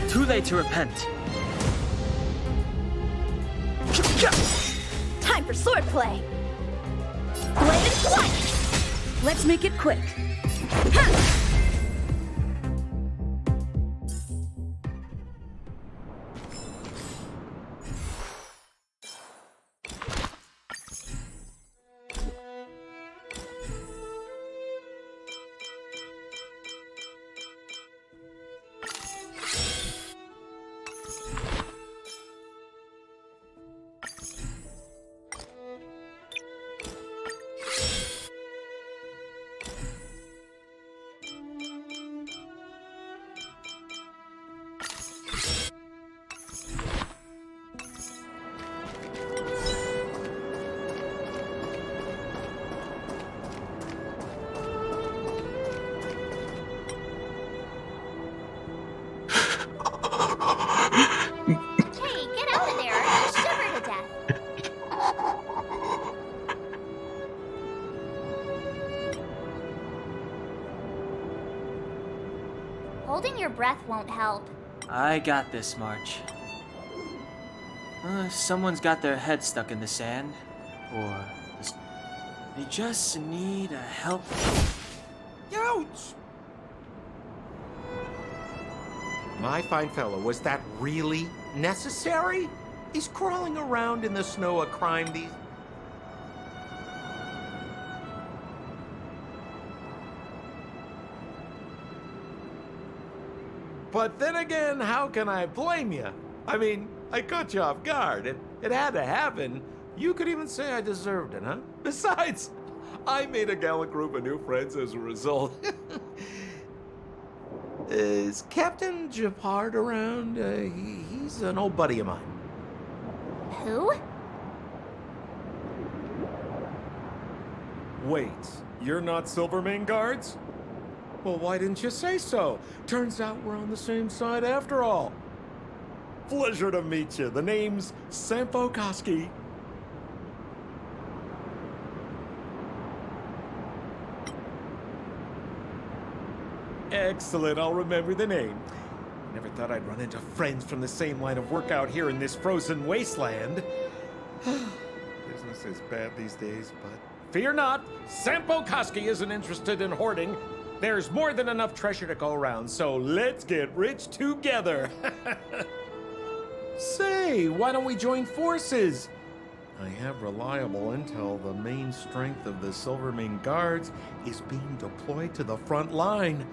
Too late to repent. Time for swordplay! Blade and slice! Let's make it quick. Ha! Holding your breath won't help. I got this, March. Someone's got their head stuck in the sand, or they just need a help. Ouch! My fine fellow, was that really necessary? He's crawling around in the snow a crime these... But then again, how can I blame you? I mean, I caught you off guard. It had to happen. You could even say I deserved it, huh? Besides, I made a gallant group of new friends as a result. Is Captain Japard around? He's an old buddy of mine. Who? Wait, you're not Silvermane Guards? Well, why didn't you say so? Turns out we're on the same side after all. Pleasure to meet you. The name's Sampo Koski. Excellent, I'll remember the name. Never thought I'd run into friends from the same line of work out here in this frozen wasteland. Business is bad these days, but... Fear not, Sampo Koski isn't interested in hoarding. There's more than enough treasure to go around, so let's get rich together. Say, why don't we join forces? I have reliable intel the main strength of the Silvermane Guards is being deployed to the front line.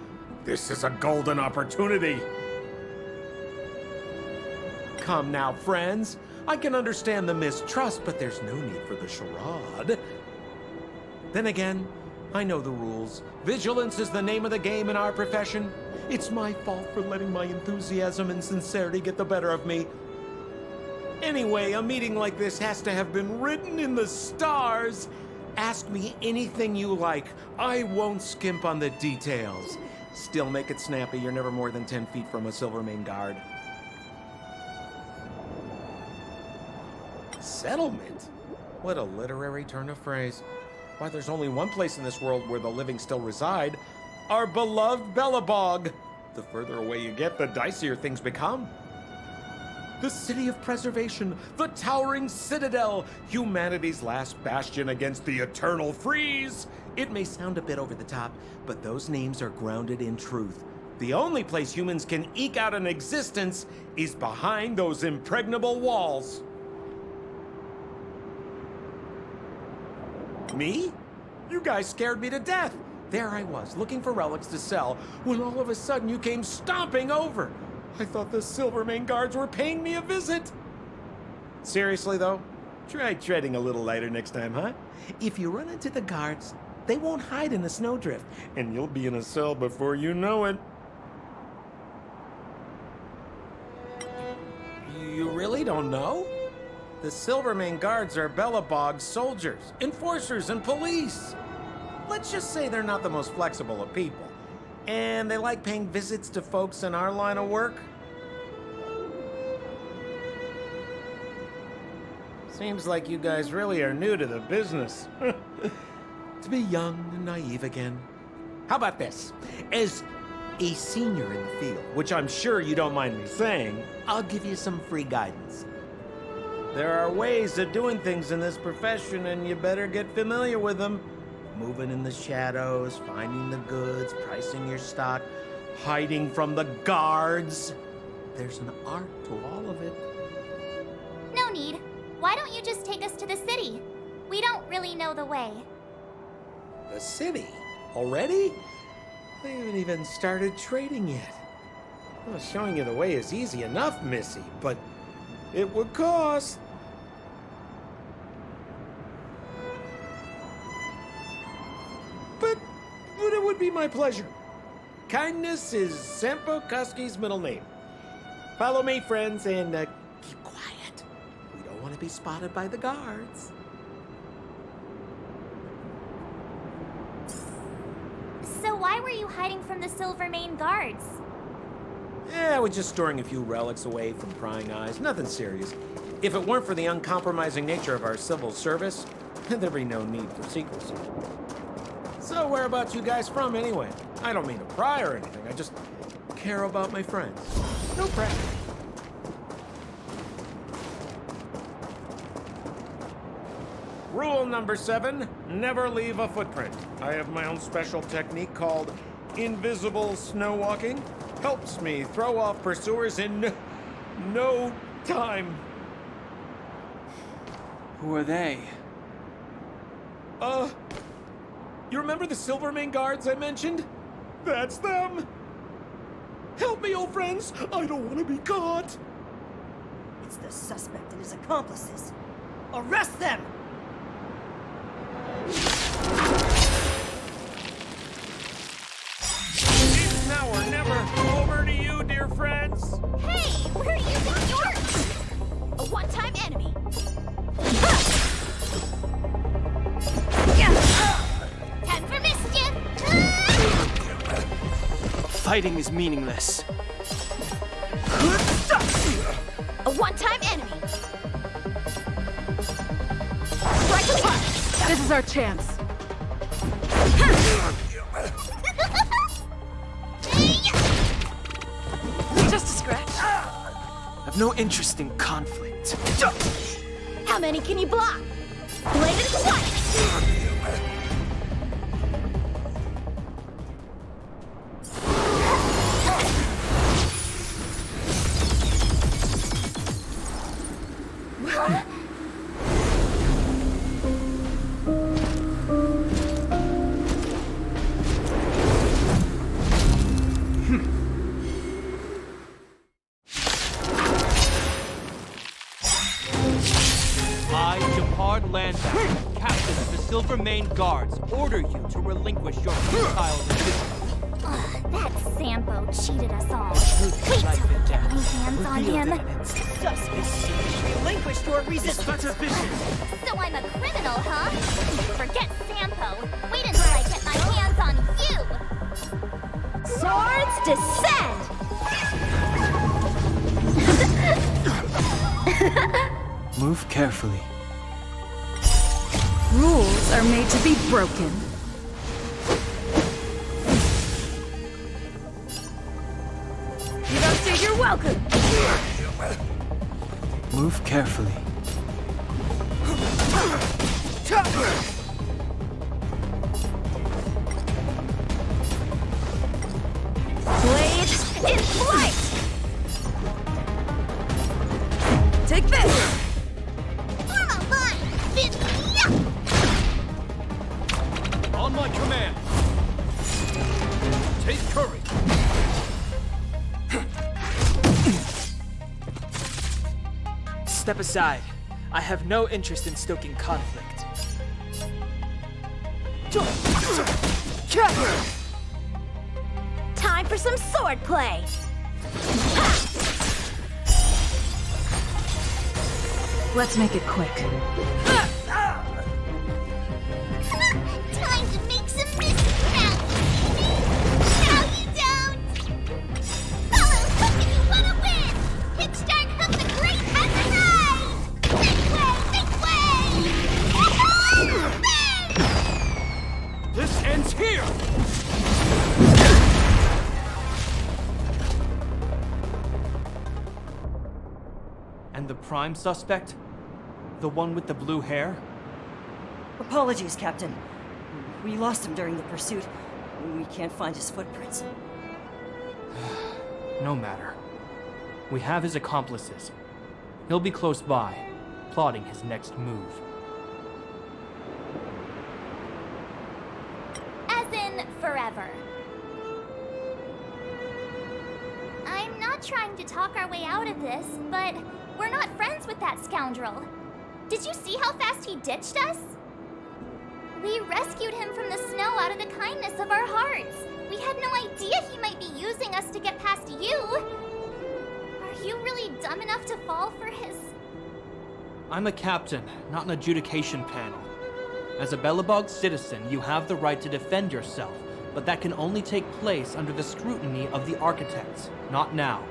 This is a golden opportunity. Come now, friends. I can understand the mistrust, but there's no need for the charade. Then again, I know the rules. Vigilance is the name of the game in our profession. It's my fault for letting my enthusiasm and sincerity get the better of me. Anyway, a meeting like this has to have been written in the stars. Ask me anything you like. I won't skimp on the details. Still make it snappy. You're never more than 10 feet from a Silvermane Guard. Settlement? What a literary turn of phrase. Why, there's only one place in this world where the living still reside. Our beloved Bellabog. The further away you get, the dicier things become. The city of preservation, the towering citadel, humanity's last bastion against the eternal freeze. It may sound a bit over the top, but those names are grounded in truth. The only place humans can eke out an existence is behind those impregnable walls. Me? You guys scared me to death. There I was, looking for relics to sell, when all of a sudden you came stomping over. I thought the Silvermane guards were paying me a visit. Seriously, though, try treading a little lighter next time, huh? If you run into the guards, they won't hide in the snowdrift, and you'll be in a cell before you know it. You really don't know? The Silvermane guards are Bellabog's soldiers, enforcers, and police. Let's just say they're not the most flexible of people. And they like paying visits to folks in our line of work. Seems like you guys really are new to the business. To be young and naive again. How about this? As a senior in the field, which I'm sure you don't mind me saying, I'll give you some free guidance. There are ways of doing things in this profession, and you better get familiar with them. Moving in the shadows, finding the goods, pricing your stock, hiding from the guards. There's an art to all of it. No need. Why don't you just take us to the city? We don't really know the way. The city? Already? I haven't even started trading yet. Well, showing you the way is easy enough, Missy, but it would cost. But it would be my pleasure. Kindness is Sampo Kuski's middle name. Follow me, friends, and keep quiet. We don't want to be spotted by the guards. So why were you hiding from the Silvermane guards? Yeah, we're just storing a few relics away from prying eyes. Nothing serious. If it weren't for the uncompromising nature of our civil service, there'd be no need for secrecy. So whereabouts you guys from, anyway? I don't mean to pry or anything. I just care about my friends. No pressure. Rule number 7, never leave a footprint. I have my own special technique called invisible snow walking. Helps me throw off pursuers in no time. Who are they? You remember the Silvermane guards I mentioned? That's them! Help me, old friends! I don't want to be caught! It's the suspect and his accomplices. Arrest them! It's now or never. Over to you, dear friends. Hey, where do you think you're? A one-time enemy. Time for mischief! Fighting is meaningless. A one-time enemy. Strike apart. This is our chance. Just a scratch. I've no interest in conflict. How many can you block? Bladed twice. I, Japard Landback, captain of the Silvermane Guards, order you to relinquish your futile resistance. That Sampo cheated us all. Truth Wait is life till I and get my death. hands on Revealed him. in an instant. Suspicious. Relinquish your It's resistance. such a vision. So I'm a criminal, huh? Forget Sampo. Wait until I get my hands on you. Swords descend. Move carefully. Rules are made to be broken. You don't say you're welcome. Move carefully. Blade In flight! Take this! Formal line! On my command! Take courage! Step aside. I have no interest in stoking conflict. Time for some swordplay! Let's make it quick. Time to make some mispronounce! Now you don't! Fellows, look if you wanna win! Kickstart Hook the Great has arrived! Make way! Spin! This ends here! And the prime suspect? The one with the blue hair? Apologies, Captain. We lost him during the pursuit. We can't find his footprints. No matter. We have his accomplices. He'll be close by, plotting his next move. As in, forever. I'm not trying to talk our way out of this, but we're not friends with that scoundrel. Did you see how fast he ditched us? We rescued him from the snow out of the kindness of our hearts. We had no idea he might be using us to get past you. Are you really dumb enough to fall for his... I'm a captain, not an adjudication panel. As a Belobog citizen, you have the right to defend yourself, but that can only take place under the scrutiny of the architects, not now.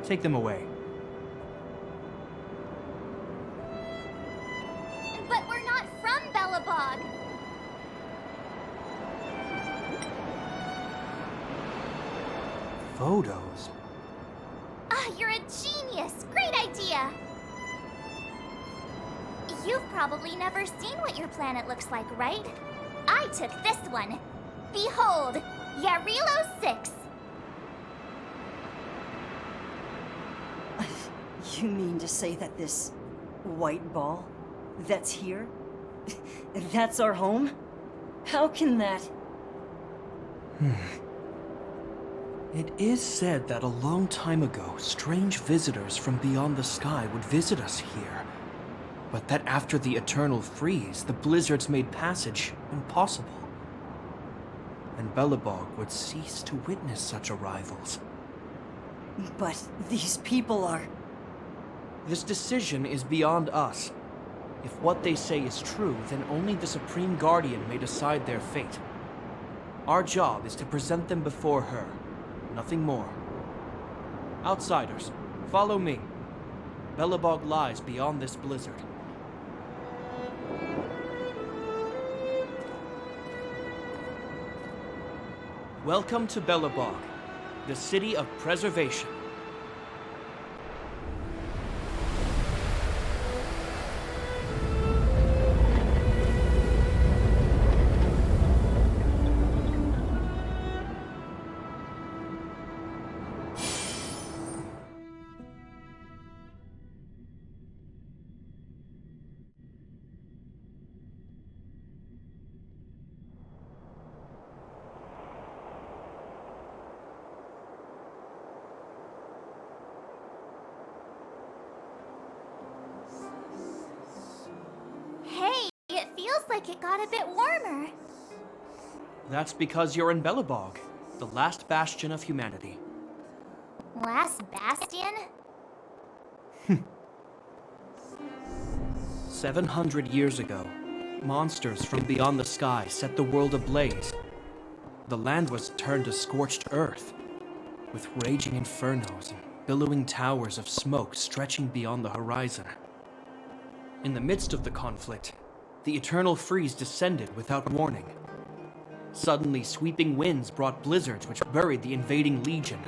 Take them away. But we're not from Belobog. Photos? Ah, you're a genius! Great idea! You've probably never seen what your planet looks like, right? I took this one. Behold, Yarilo 6. You mean to say that this white ball that's here, that's our home? How can that... It is said that a long time ago, strange visitors from beyond the sky would visit us here. But that after the eternal freeze, the blizzards made passage impossible. And Belobog would cease to witness such arrivals. But these people are... This decision is beyond us. If what they say is true, then only the Supreme Guardian may decide their fate. Our job is to present them before her. Nothing more. Outsiders, follow me. Belobog lies beyond this blizzard. Welcome to Belobog, the city of preservation. Hey, it feels like it got a bit warmer. That's because you're in Belobog, the last bastion of humanity. Last bastion? 700 years ago, monsters from beyond the sky set the world ablaze. The land was turned to scorched earth, with raging infernos and billowing towers of smoke stretching beyond the horizon. In the midst of the conflict, the eternal freeze descended without warning. Suddenly, sweeping winds brought blizzards which buried the invading legion.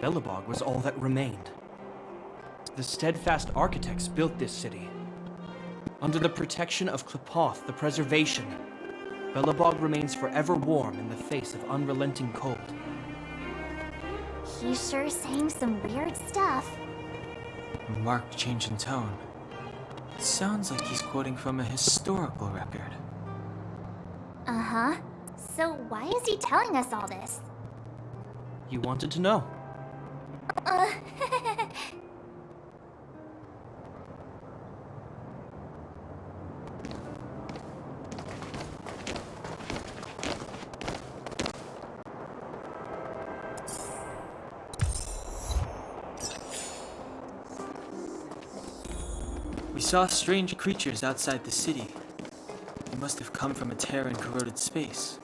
Belobog was all that remained. The steadfast architects built this city. Under the protection of Klepoth, the preservation, Belobog remains forever warm in the face of unrelenting cold. He's sure saying some weird stuff. A marked change in tone. It sounds like he's quoting from a historical record. Uh-huh. So why is he telling us all this? You wanted to know. Uh... We saw strange creatures outside the city. They must have come from a tear in corroded space.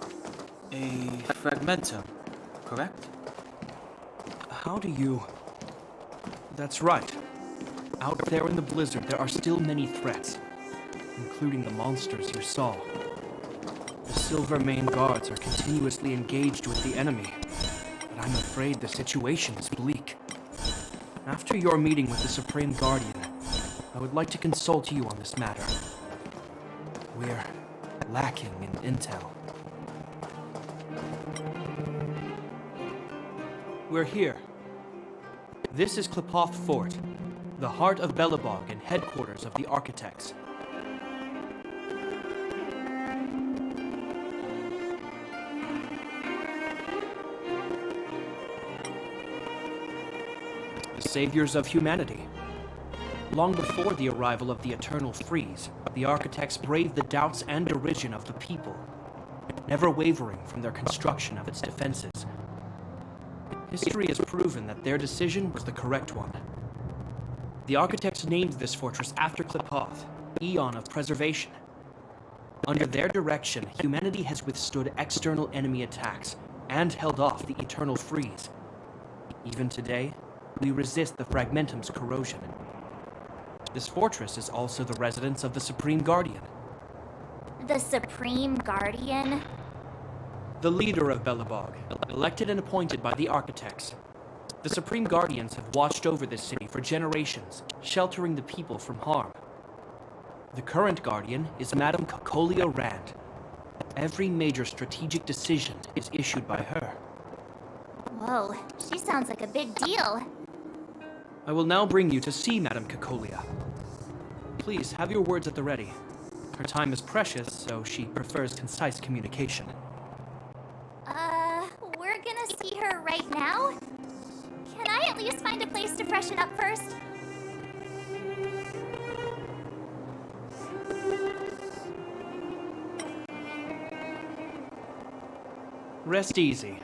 A fragmentum, correct? How do you... That's right. Out there in the blizzard, there are still many threats, including the monsters you saw. The Silvermane guards are continuously engaged with the enemy, but I'm afraid the situation is bleak. After your meeting with the Supreme Guardian, I would like to consult you on this matter. We're lacking in intel. We're here. This is Klipoth Fort, the heart of Belobog and headquarters of the Architects. The saviors of humanity. Long before the arrival of the Eternal Freeze, the Architects braved the doubts and derision of the people, never wavering from their construction of its defenses. History has proven that their decision was the correct one. The Architects named this fortress after Klipoth, Eon of Preservation. Under their direction, humanity has withstood external enemy attacks and held off the Eternal Freeze. Even today, we resist the Fragmentum's corrosion. This fortress is also the residence of the Supreme Guardian. The Supreme Guardian? The leader of Belobog, elected and appointed by the Architects. The Supreme Guardians have watched over this city for generations, sheltering the people from harm. The current Guardian is Madame Cocolia Rand. Every major strategic decision is issued by her. Whoa, she sounds like a big deal. I will now bring you to see Madame Cocolia. Please, have your words at the ready. Her time is precious, so she prefers concise communication. We're gonna see her right now? Can I at least find a place to freshen up first? Rest easy.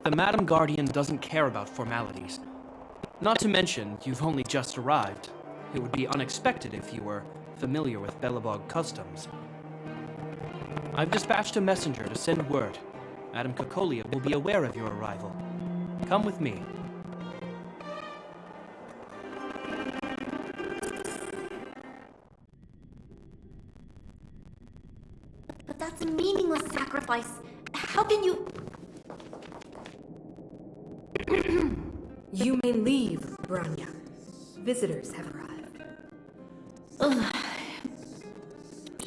The Madam Guardian doesn't care about formalities. Not to mention, you've only just arrived. It would be unexpected if you were familiar with Belobog customs. I've dispatched a messenger to send word. Madame Cocolia will be aware of your arrival. Come with me. But that's a meaningless sacrifice. How can you... You may leave, Branya. Visitors have arrived. Ugh.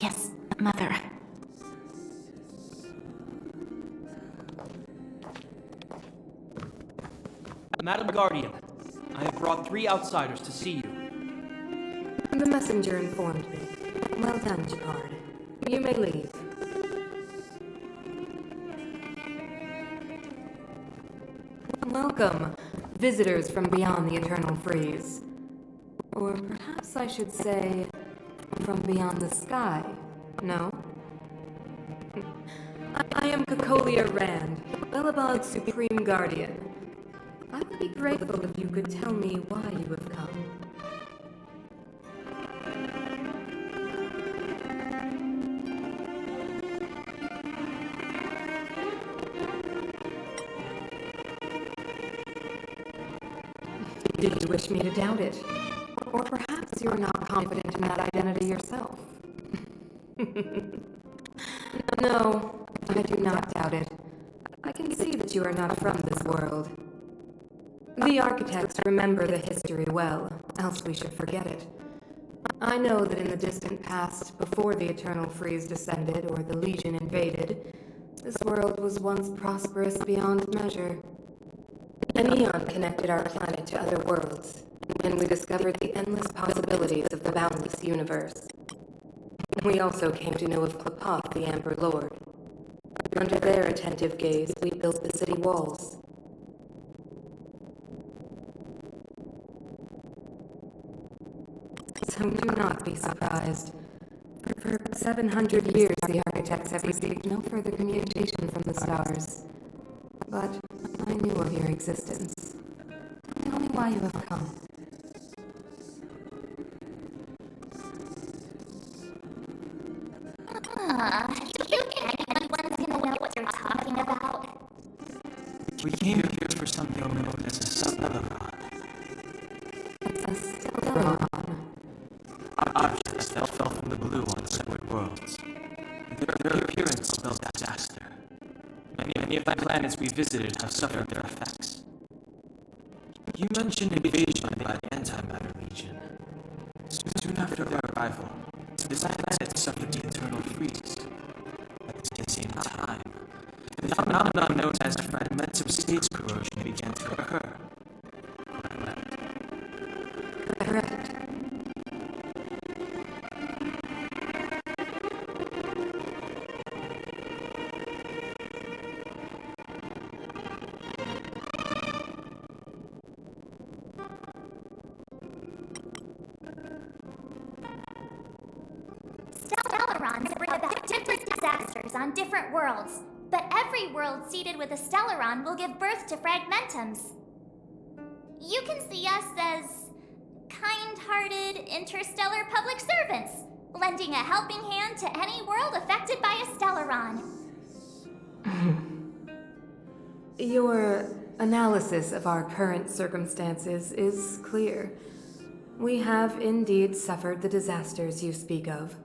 Yes, Mother. Madam Guardian, I have brought 3 outsiders to see you. The messenger informed me. Well done, Jacquard. You may leave. Welcome, visitors from beyond the Eternal Freeze. Or perhaps I should say, from beyond the sky, no? I am Cocolia Rand, Belobog's Supreme Guardian. I would be grateful if you could tell me why you have come. Did you wish me to doubt it? Or perhaps you're not confident in that identity yourself? No, I do not doubt it. I can see that you are not from this world. The Architects remember the history well, else we should forget it. I know that in the distant past, before the Eternal Freeze descended or the Legion invaded, this world was once prosperous beyond measure. An eon connected our planet to other worlds, and we discovered the endless possibilities of the boundless universe. We also came to know of Klapoth, the Amber Lord. Under their attentive gaze, we built the city walls. So do not be surprised. For 700 years, the architects have received no further communication from the stars. But I knew of your existence. Tell me why you have come. Do you think anyone's gonna know what you're talking about? We came here for something known as a Stellar. A stellar. Objects that fell from the blue on separate worlds. Their appearance spelled disaster. Many of the planets we visited have suffered their effects. You mentioned invasion by the Antimatter Legion. Soon after their arrival, this planet suffered the eternal freeze. At the same time, the phenomenon known as fragmentum space corrosion began to occur. Correct. Stellarons bring about different disasters on different worlds, but every world seeded with a Stellaron will give birth to fragmentums. You can see us as kind-hearted interstellar public servants, lending a helping hand to any world affected by a Stellaron. Your analysis of our current circumstances is clear. We have indeed suffered the disasters you speak of,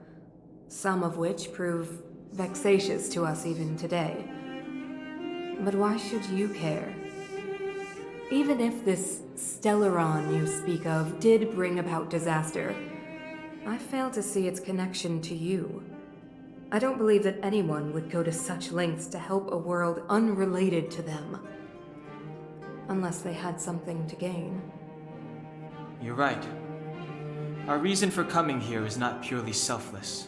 some of which prove vexatious to us even today. But why should you care? Even if this Stellaron you speak of did bring about disaster, I fail to see its connection to you. I don't believe that anyone would go to such lengths to help a world unrelated to them. Unless they had something to gain. You're right. Our reason for coming here is not purely selfless.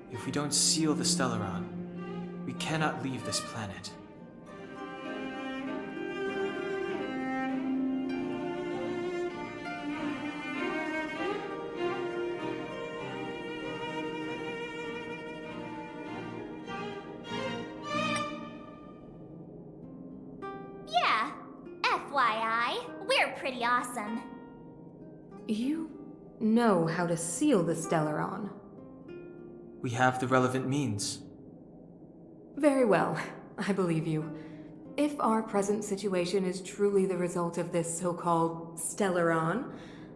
If we don't seal the Stellaron, we cannot leave this planet. Yeah, FYI, we're pretty awesome. You know how to seal the Stellaron. We have the relevant means. Very well, I believe you. If our present situation is truly the result of this so-called Stellaron,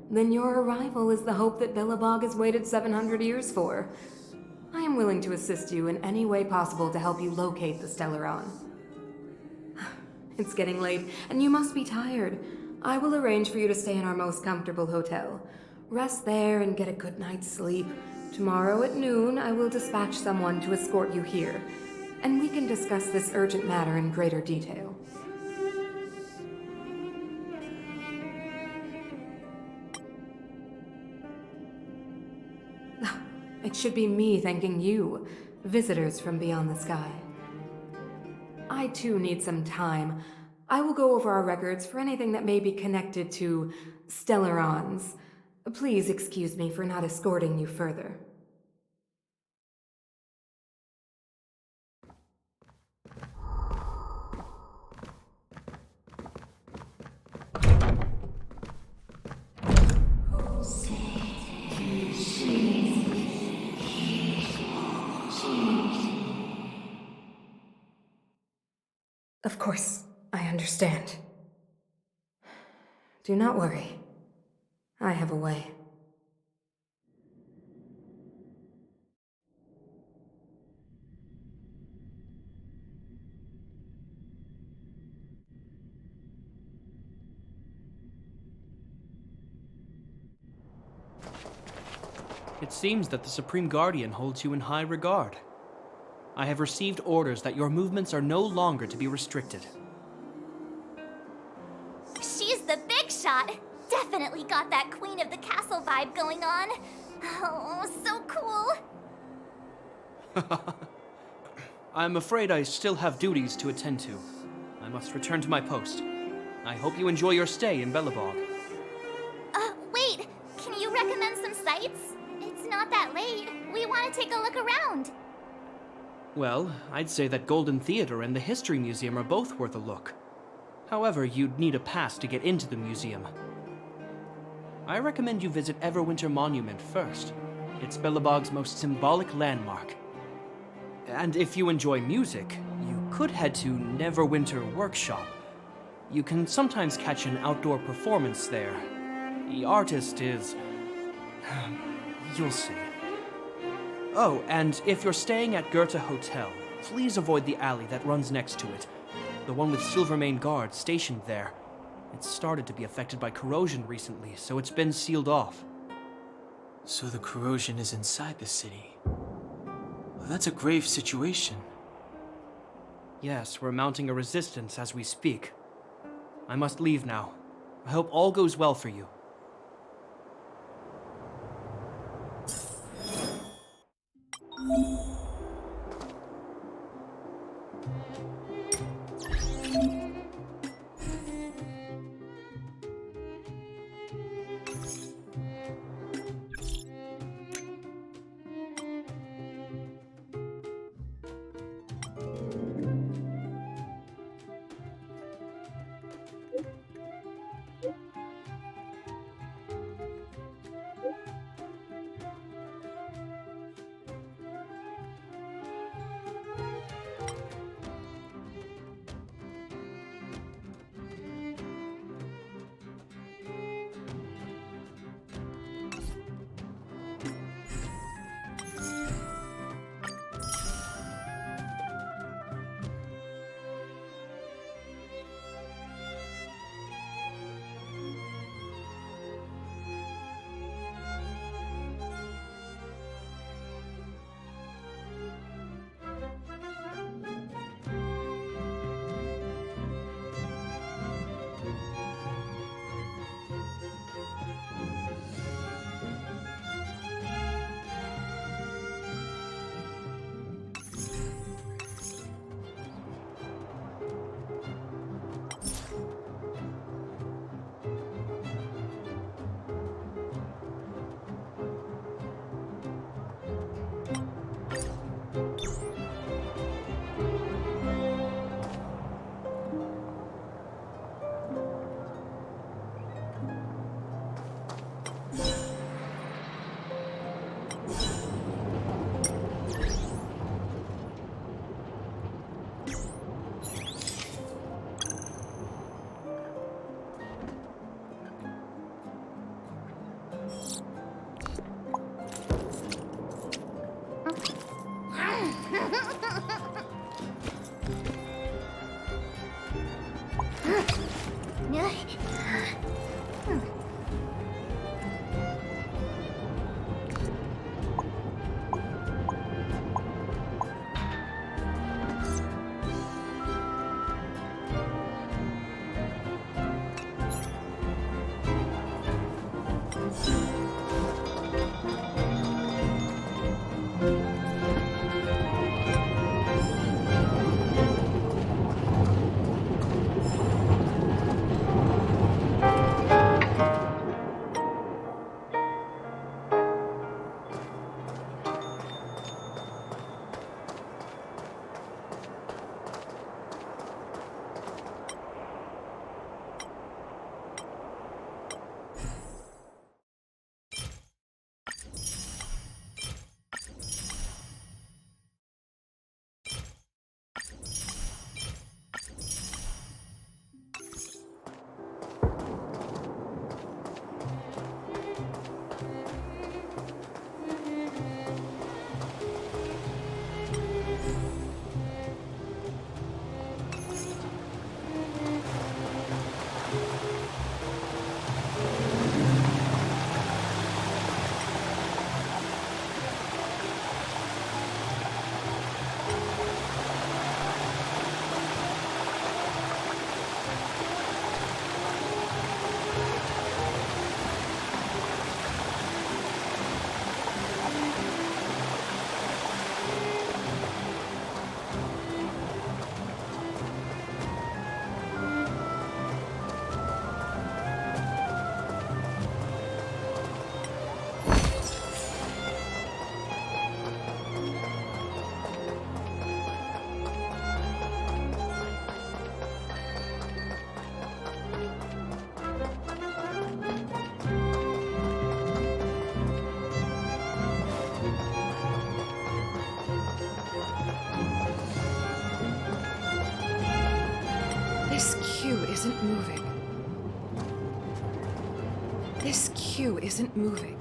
then your arrival is the hope that Billabog has waited 700 years for. I am willing to assist you in any way possible to help you locate the Stellaron. It's getting late, and you must be tired. I will arrange for you to stay in our most comfortable hotel. Rest there and get a good night's sleep. Tomorrow at noon, I will dispatch someone to escort you here, and we can discuss this urgent matter in greater detail. It should be me thanking you, visitors from beyond the sky. I too need some time. I will go over our records for anything that may be connected to Stellarons. Please excuse me for not escorting you further. Of course, I understand. Do not worry. I have a way. It seems that the Supreme Guardian holds you in high regard. I have received orders that your movements are no longer to be restricted. shot. Definitely got that Queen of the Castle vibe going on. Oh, so cool. I'm afraid I still have duties to attend to. I must return to my post. I hope you enjoy your stay in Belobog. Wait. Can you recommend some sites? It's not that late. We want to take a look around. Well, I'd say that Golden Theater and the History Museum are both worth a look. However, you'd need a pass to get into the museum. I recommend you visit Everwinter Monument first. It's Belobog's most symbolic landmark. And if you enjoy music, you could head to Neverwinter Workshop. You can sometimes catch an outdoor performance there. The artist is... you'll see. Oh, and if you're staying at Goethe Hotel, please avoid the alley that runs next to it. The one with Silvermane guards stationed there. It's started to be affected by corrosion recently, so it's been sealed off. So the corrosion is inside the city. Well, that's a grave situation. Yes, we're mounting a resistance as we speak. I must leave now. I hope all goes well for you. isn't moving. This queue isn't moving.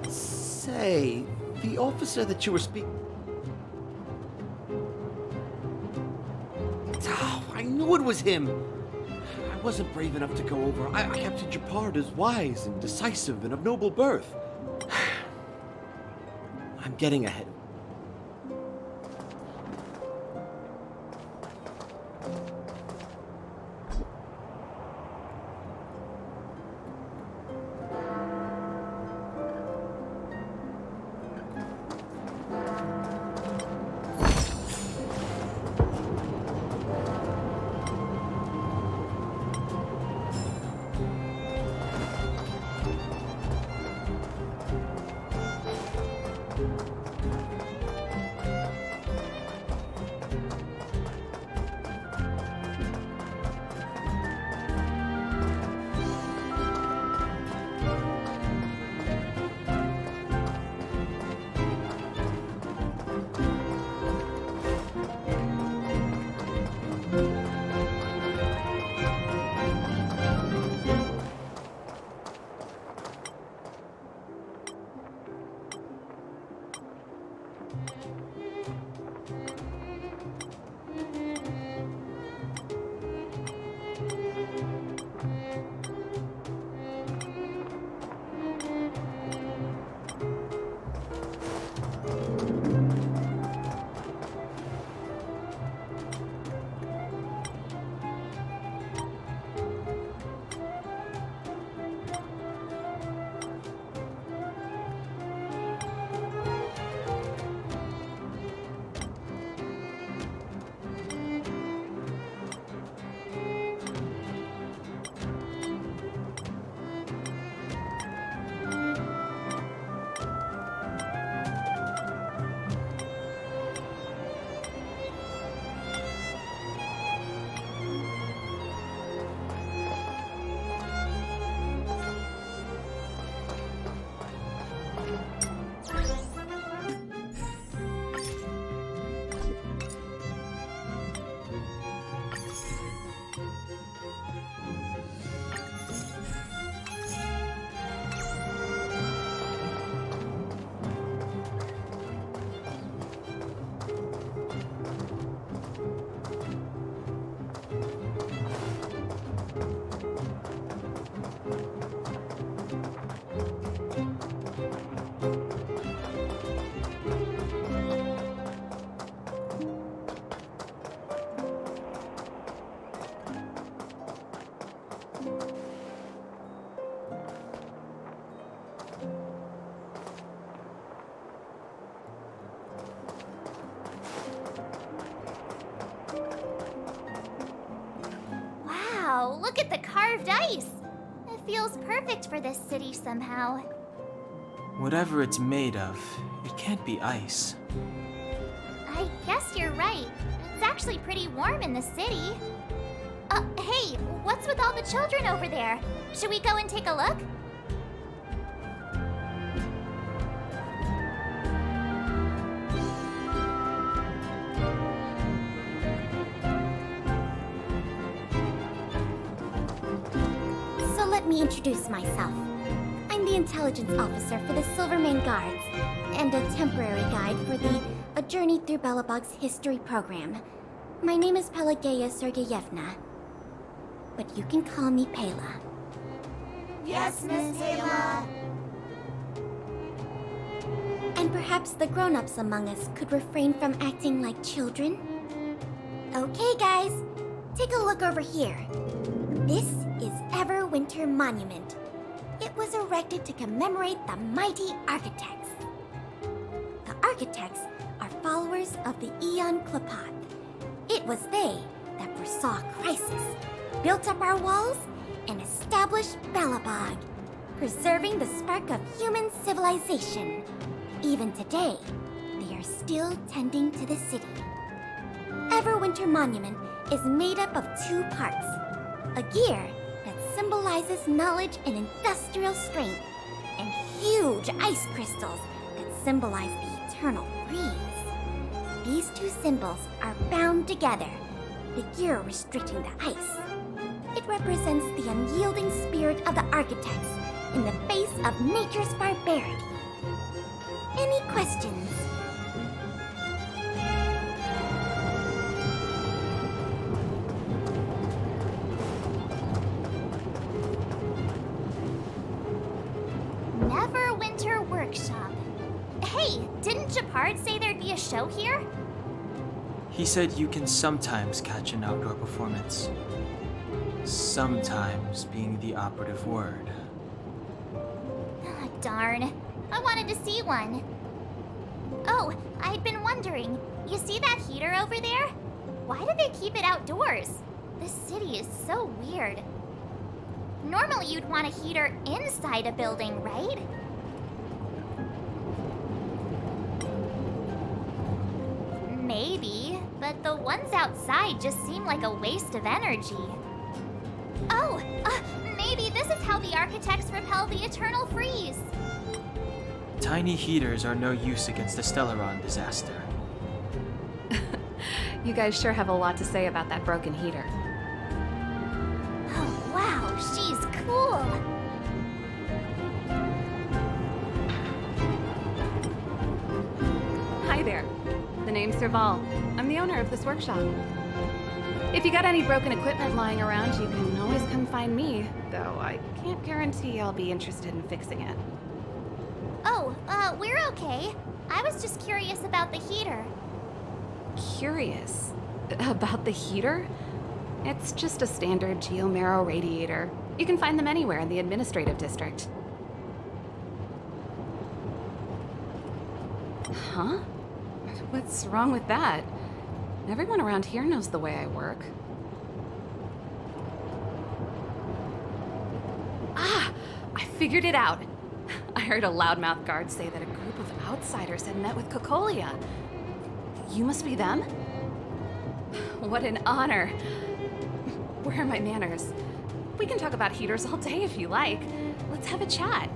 Say, the officer that you were speaking... Oh, I knew it was him! I wasn't brave enough to go over. I captured Japard as wise and decisive and of noble birth. I'm getting ahead. Wow, look at the carved ice! It feels perfect for this city somehow. Whatever it's made of, it can't be ice. I guess you're right. It's actually pretty warm in the city. Hey, what's with all the children over there? Should we go and take a look? So let me introduce myself. I'm the intelligence officer for the Silvermane Guards, and a temporary guide for the A Journey Through Belobog's history program. My name is Pelageya Sergeyevna, but you can call me Pela. Yes, Miss Pela. And perhaps the grown-ups among us could refrain from acting like children? Okay, guys, take a look over here. This is Everwinter Monument. It was erected to commemorate the mighty architects. The architects are followers of the Aeon Klapat. It was they that foresaw crisis, built up our walls, and established Belobog, preserving the spark of human civilization. Even today, they are still tending to the city. Everwinter Monument is made up of two parts. A gear that symbolizes knowledge and industrial strength, and huge ice crystals that symbolize the eternal breeze. These two symbols are bound together, the gear restricting the ice. It represents the unyielding spirit of the architects in the face of nature's barbarity. Any questions? Neverwinter Workshop. Hey, didn't Japard say there'd be a show here? He said you can sometimes catch an outdoor performance. Sometimes being the operative word. Ah, darn. I wanted to see one. Oh, I'd been wondering. You see that heater over there? Why do they keep it outdoors? This city is so weird. Normally you'd want a heater inside a building, right? Maybe, but the ones outside just seem like a waste of energy. Oh, maybe this is how the architects repel the eternal freeze. Tiny heaters are no use against the Stellaron disaster. You guys sure have a lot to say about that broken heater. Oh, wow, she's cool. Hi there. The name's Serval. I'm the owner of this workshop. If you got any broken equipment lying around, you can always come find me, though I can't guarantee I'll be interested in fixing it. Oh, we're okay. I was just curious about the heater. Curious? About the heater? It's just a standard geomarrow radiator. You can find them anywhere in the administrative district. Huh? What's wrong with that? Everyone around here knows the way I work. Ah! I figured it out! I heard a loudmouth guard say that a group of outsiders had met with Cocolia. You must be them? What an honor. Where are my manners? We can talk about heaters all day if you like. Let's have a chat.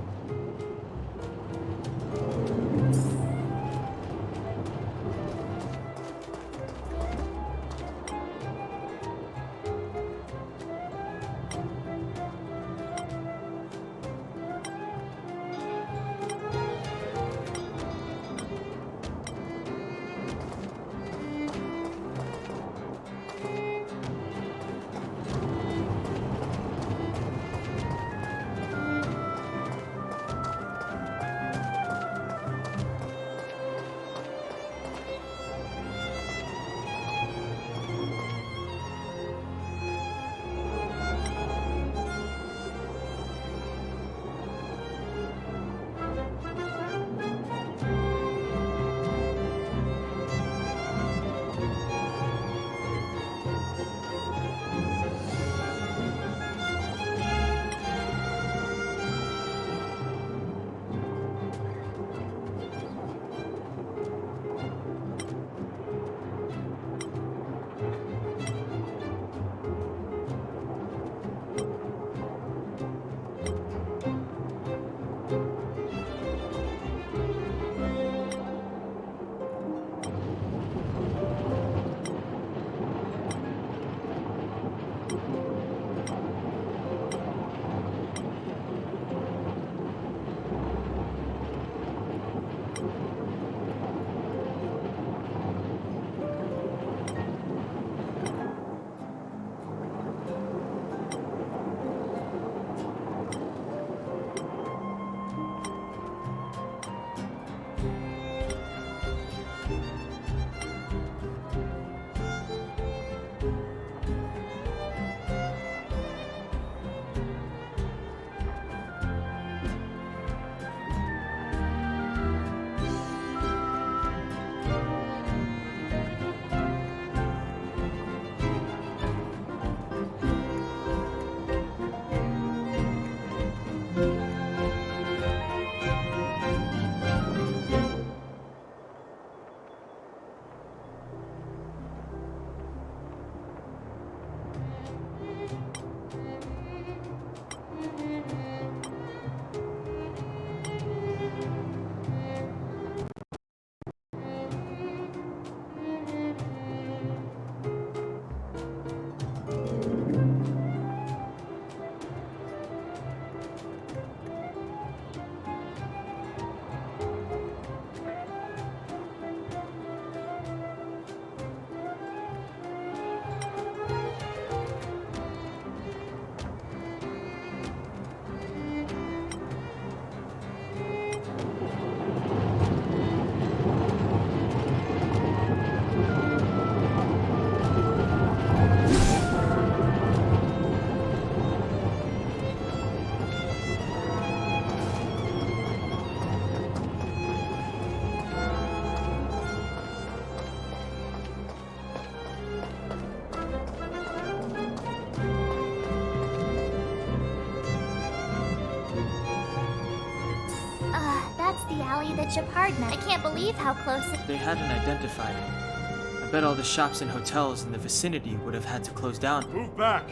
alley that Japard met. I can't believe how close it... They hadn't identified it. I bet all the shops and hotels in the vicinity would have had to close down. Move back!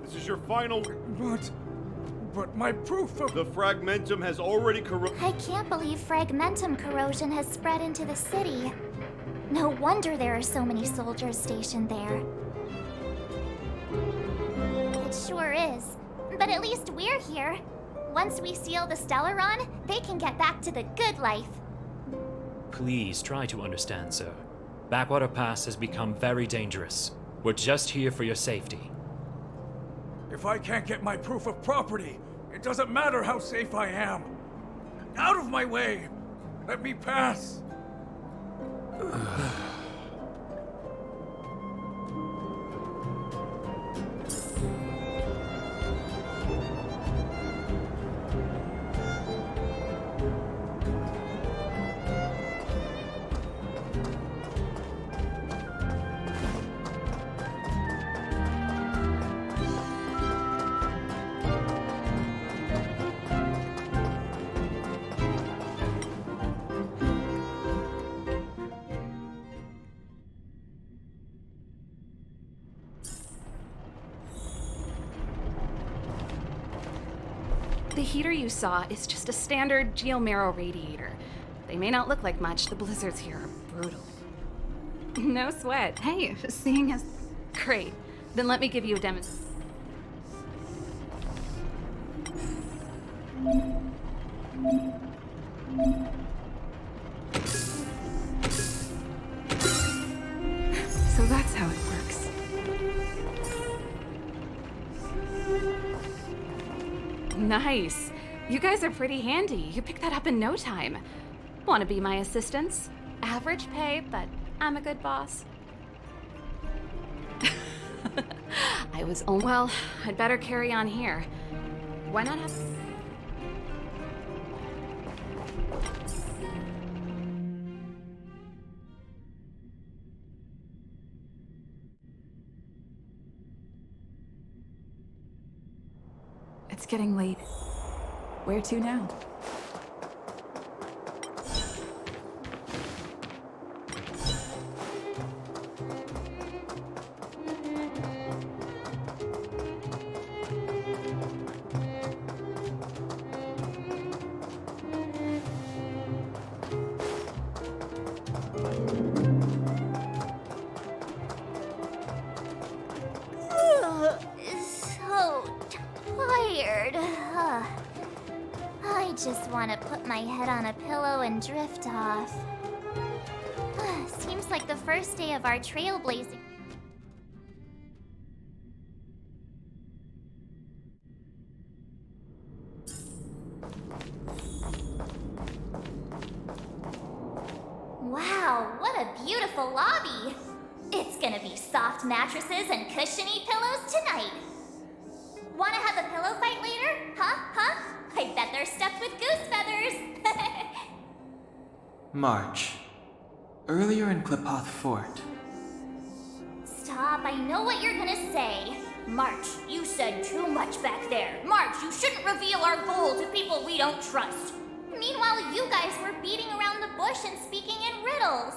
This is your final... But my proof of... The fragmentum has already I can't believe fragmentum corrosion has spread into the city. No wonder there are so many soldiers stationed there. It sure is. But at least we're here. Once we seal the Stellaron, they can get back to the good life. Please try to understand, sir. Backwater Pass has become very dangerous. We're just here for your safety. If I can't get my proof of property, it doesn't matter how safe I am. Out of my way! Let me pass! The heater you saw is just a standard geomarrow radiator. They may not look like much, the blizzards here are brutal. No sweat. Hey, seeing as... Great. Then let me give you a demonstration. So that's how it works. Nice. You guys are pretty handy. You picked that up in no time. Want to be my assistants? Average pay, but I'm a good boss. I was only... Well, I'd better carry on here. Why not have... It's getting late. Where to now? So tired. I just want to put my head on a pillow and drift off. Seems like the first day of our trailblazing. Wow, what a beautiful lobby! It's gonna be soft mattresses and cushiony pillows tonight. Wanna have a pillow fight later? Huh? I bet they're stuffed with goose feathers. March. Earlier in Klipoth Fort. Stop, I know what you're gonna say. March, you said too much back there. March, you shouldn't reveal our goal to people we don't trust. Meanwhile, you guys were beating around the bush and speaking in riddles.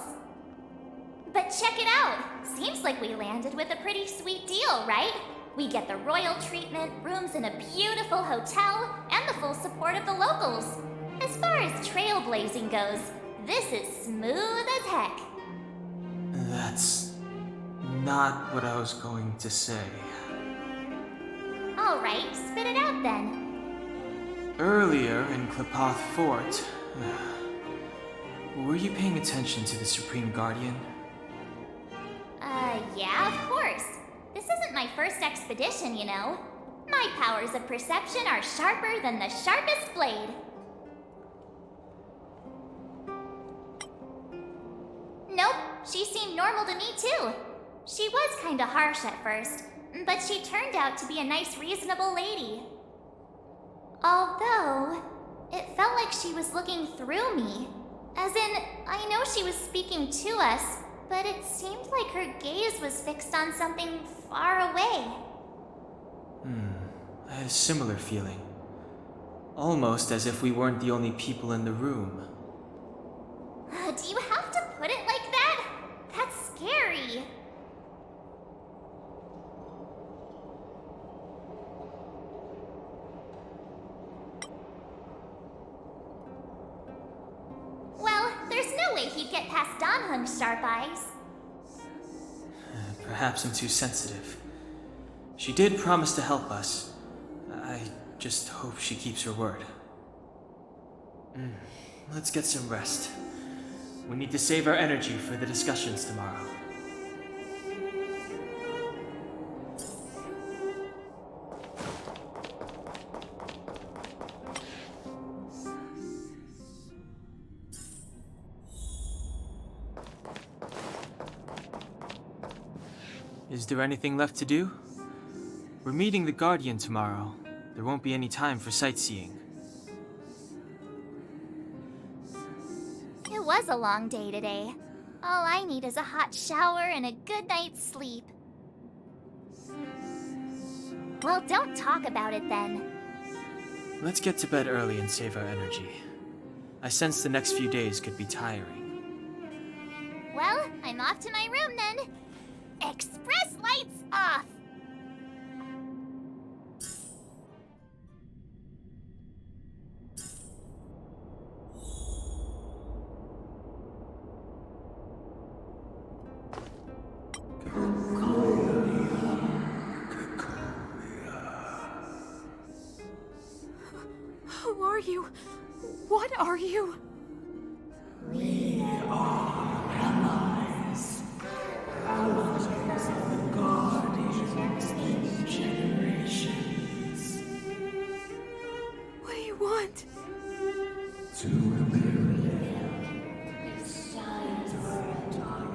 But check it out. Seems like we landed with a pretty sweet deal, right? We get the royal treatment, rooms in a beautiful hotel, and the full support of the locals. As far as trailblazing goes, this is smooth as heck. That's not what I was going to say. All right, spit it out then. Earlier in Klipoth Fort, were you paying attention to the Supreme Guardian? Yeah, of course. This isn't my first expedition, you know. My powers of perception are sharper than the sharpest blade. Nope, she seemed normal to me too. She was kinda harsh at first, but she turned out to be a nice, reasonable lady. Although, it felt like she was looking through me. As in, I know she was speaking to us, but it seemed like her gaze was fixed on something far away. I had a similar feeling. Almost as if we weren't the only people in the room. way he'd get past Dan Heng's sharp eyes. Perhaps I'm too sensitive. She did promise to help us. I just hope she keeps her word. Let's get some rest. We need to save our energy for the discussions tomorrow. Is there anything left to do? We're meeting the Guardian tomorrow. There won't be any time for sightseeing. It was a long day today. All I need is a hot shower and a good night's sleep. Well, don't talk about it then. Let's get to bed early and save our energy. I sense the next few days could be tiring. Well, I'm off to my room then. Express lights off! Who are you? What are you? We are allies. Thousands of the Guardians in generations. What do you want? To illuminate this dark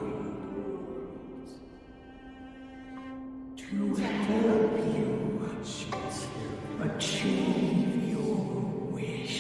to help you achieve your wish.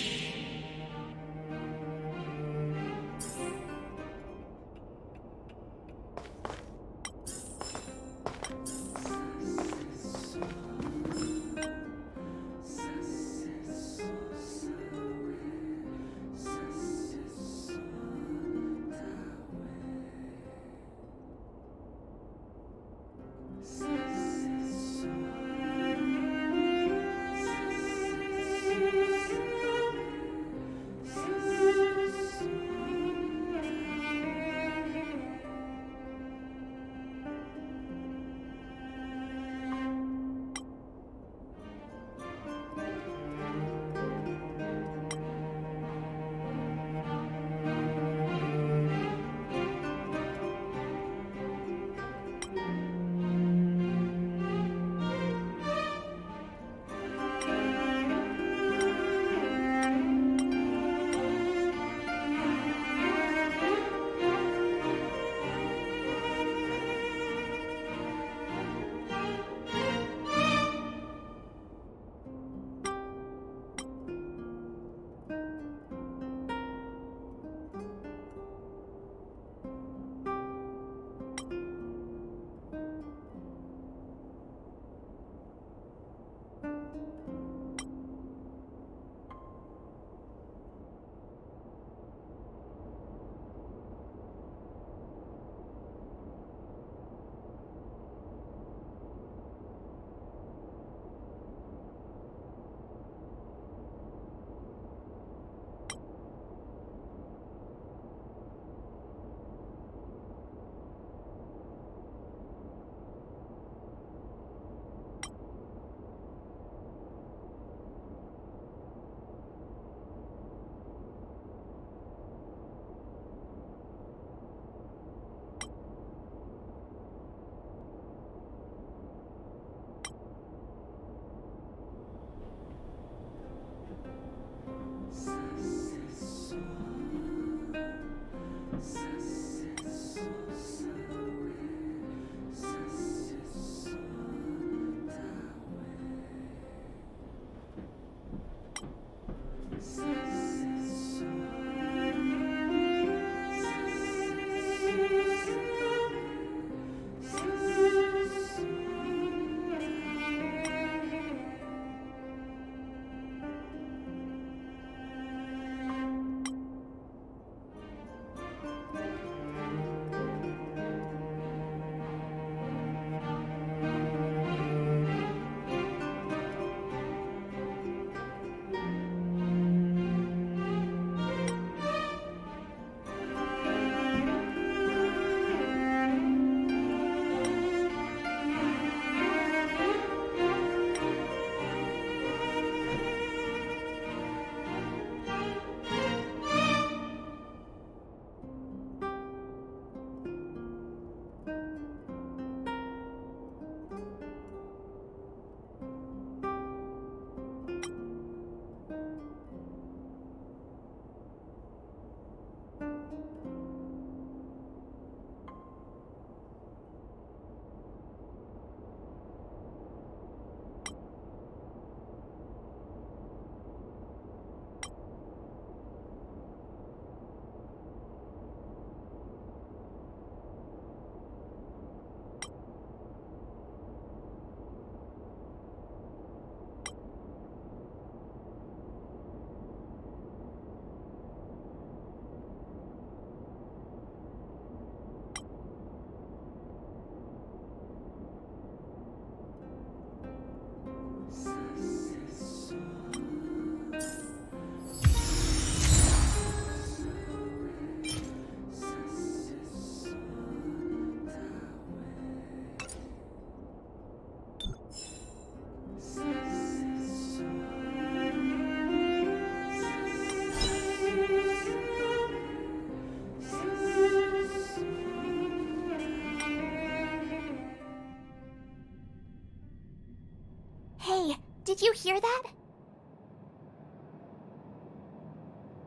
you hear that?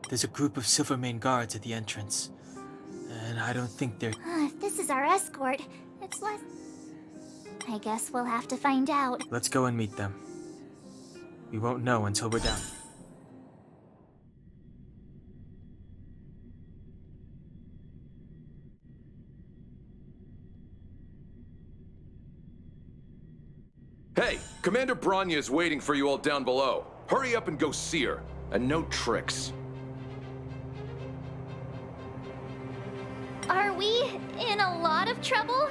There's a group of Silvermane guards at the entrance. And I don't think they're... If this is our escort, it's less... I guess we'll have to find out. Let's go and meet them. We won't know until we're down. Hey, Commander Bronya is waiting for you all down below. Hurry up and go see her. And no tricks. Are we in a lot of trouble?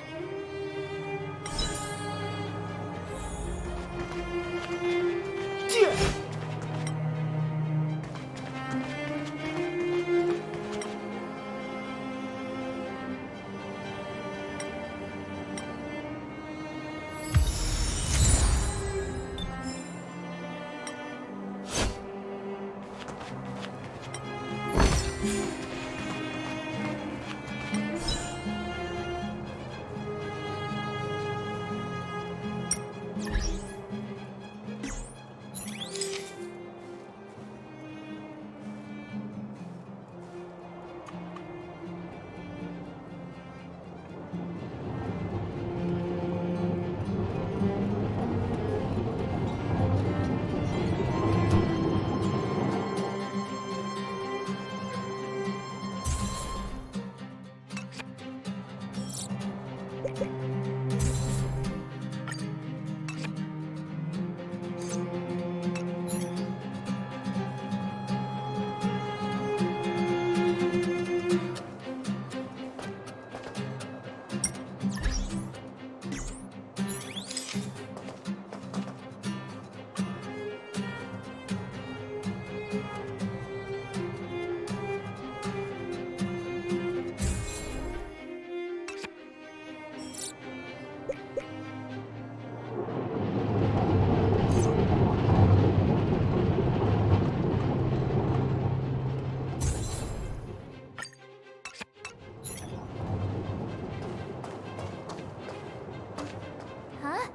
Huh?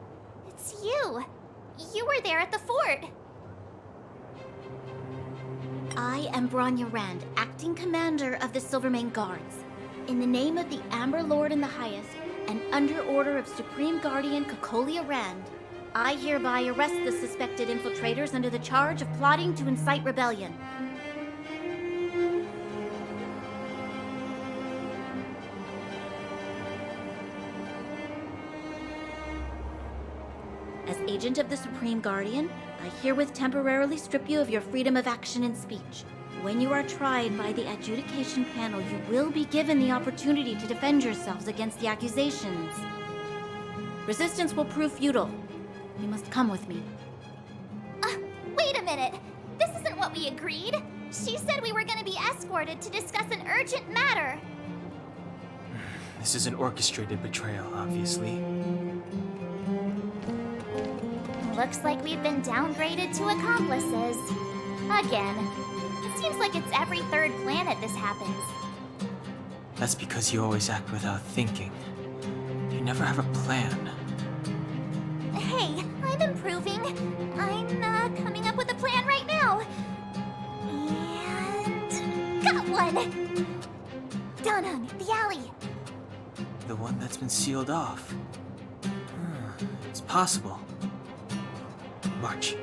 It's you. You were there at the fort. I am Bronya Rand, acting commander of the Silvermane Guards. In the name of the Amber Lord in the Highest, and under order of Supreme Guardian Cocolia Rand, I hereby arrest the suspected infiltrators under the charge of plotting to incite rebellion. As agent of the Supreme Guardian, I herewith temporarily strip you of your freedom of action and speech. When you are tried by the adjudication panel, you will be given the opportunity to defend yourselves against the accusations. Resistance will prove futile. You must come with me. Wait a minute. This isn't what we agreed. She said we were going to be escorted to discuss an urgent matter. This is an orchestrated betrayal, obviously. Looks like we've been downgraded to accomplices. Again. It seems like it's every third planet this happens. That's because you always act without thinking. You never have a plan. Hey, I'm improving. I'm coming up with a plan right now. And... got one! Donung, the alley. The one that's been sealed off. It's possible. March.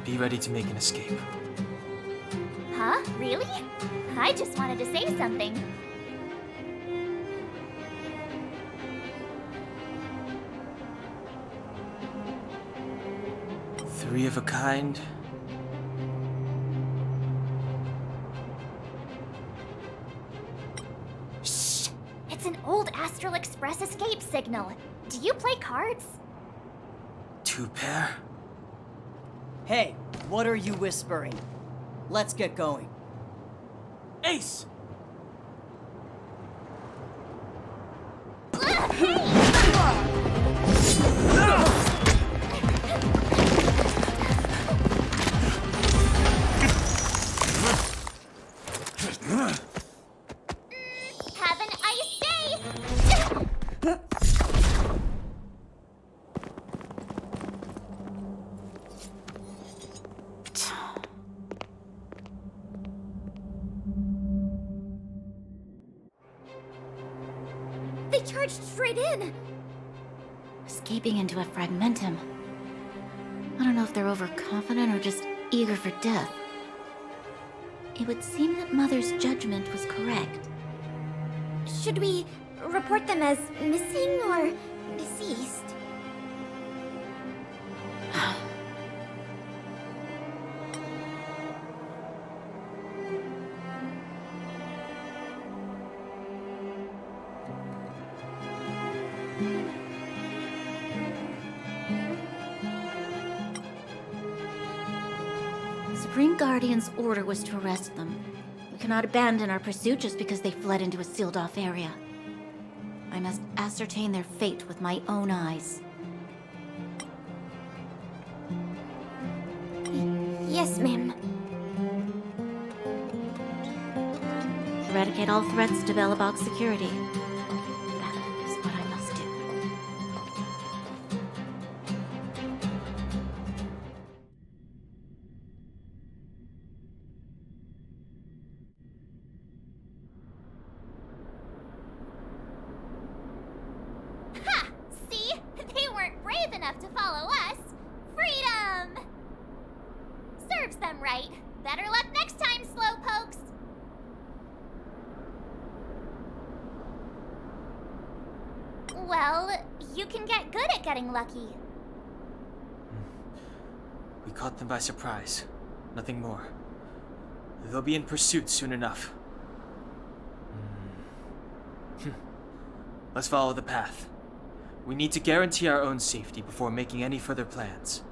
Be ready to make an escape. Huh? Really? I just wanted to say something. Three of a kind. Shh! It's an old Astral Express escape signal. Do you play cards? Two pair? Hey, what are you whispering? Let's get going. Ace! Have an ice day! They charged straight in! Escaping into a fragmentum. I don't know if they're overconfident or just eager for death. It would seem that Mother's judgment was correct. Should we report them as missing or deceased? Supreme Guardian's order was to arrest them. We cannot abandon our pursuit just because they fled into a sealed-off area. I must ascertain their fate with my own eyes. Yes, ma'am. Eradicate all threats to Belobog security. That is what I must do. Ha! See? They weren't brave enough to follow us. Freedom! Serves them right. Better luck next time, slowpokes. Well, you can get good at getting lucky. We caught them by surprise. Nothing more. They'll be in pursuit soon enough. Let's follow the path. We need to guarantee our own safety before making any further plans.